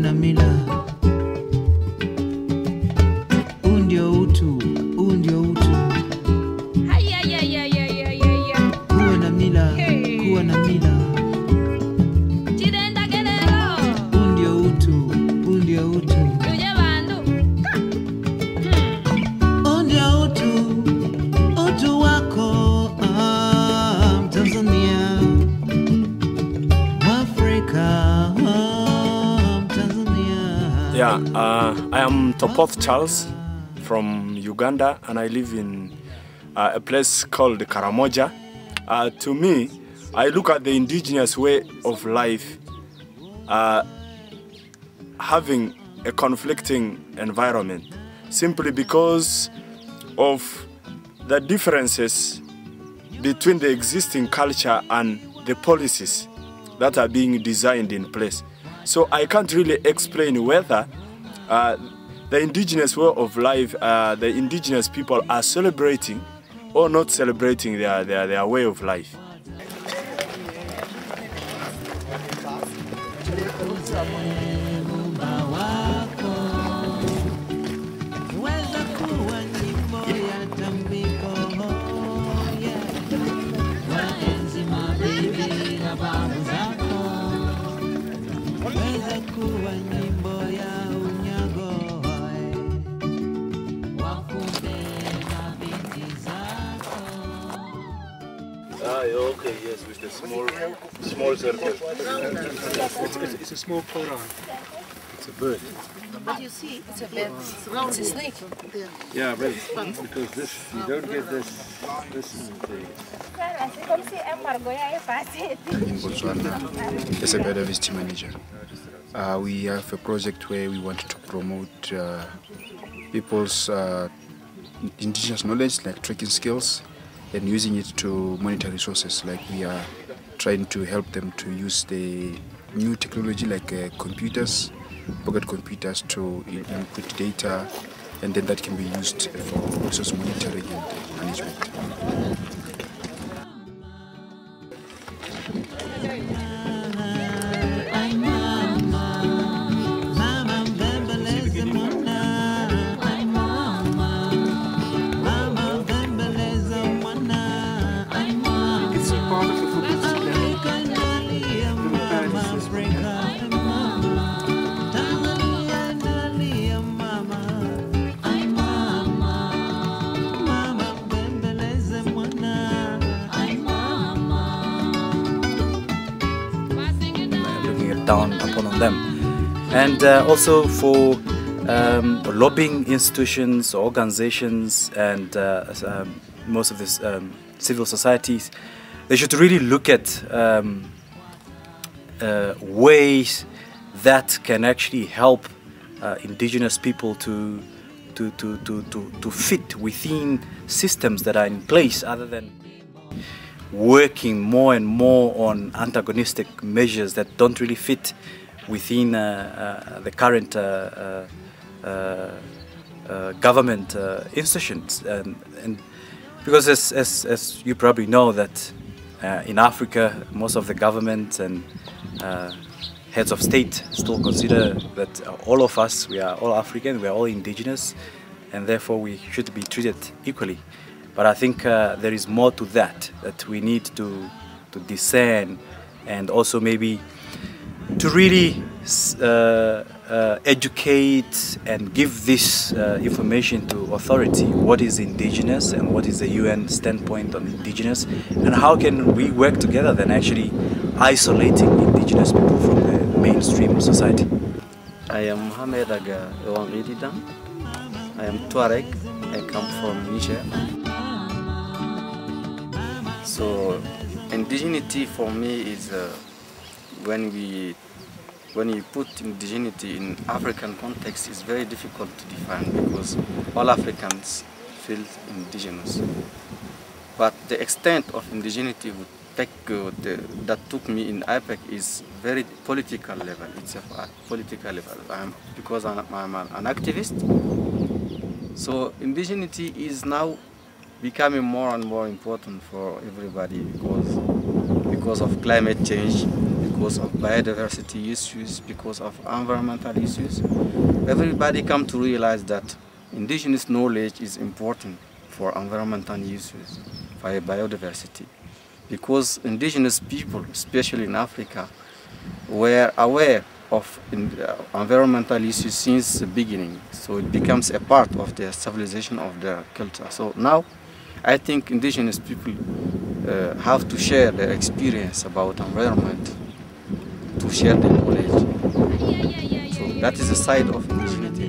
na mila. Undio utu, undio utu. Kuwa na mila, kuwa na mila. Undio utu, undio utu. Undio utu, utu wako. Tanzania, Africa, Tanzania. Yeah, I am Topoth Charles from Uganda, and I live in a place called Karamoja. To me, I look at the indigenous way of life having a conflicting environment simply because of the differences between the existing culture and the policies that are being designed in place. So I can't really explain whether the indigenous way of life, the indigenous people are celebrating or not celebrating their way of life. Okay, yes, with the small circle. It's a small Quran. It's a bird. But you see, it's a bird. It's a snake. Yeah, right. Because this, you don't get this thing. In Botswana, as a biodiversity manager, we have a project where we want to promote people's indigenous knowledge, like trekking skills, and using it to monitor resources. Like we are trying to help them to use the new technology like computers, pocket computers, to input data, and then that can be used for resource monitoring and management. Down upon them, and also for lobbying institutions, organizations, and most of this civil societies, they should really look at ways that can actually help indigenous people to fit within systems that are in place, other than working more and more on antagonistic measures that don't really fit within the current government institutions. And because as you probably know, that in Africa, most of the governments and heads of state still consider that all of us, we are all African, we are all indigenous, and therefore we should be treated equally. But I think there is more to that we need to discern, and also maybe to really educate and give this information to authority. What is indigenous and what is the UN standpoint on indigenous, and how can we work together than actually isolating indigenous people from the mainstream society. I am Mohamed Aga Ewang Edidan. I am Tuareg. I come from Niger. So indigeneity for me is when you put indigeneity in African context, is very difficult to define, because all Africans feel indigenous. But the extent of indigeneity that took me in IPEC is very political level. It's a political level. Because I'm an activist. So indigeneity is now becoming more and more important for everybody because of climate change, because of biodiversity issues, because of environmental issues. Everybody come to realize that indigenous knowledge is important for environmental issues, for biodiversity, because indigenous people, especially in Africa, were aware of environmental issues since the beginning, so it becomes a part of their civilization, of their culture. So now I think indigenous people have to share their experience about environment, to share their knowledge. So that is the side of indigeneity.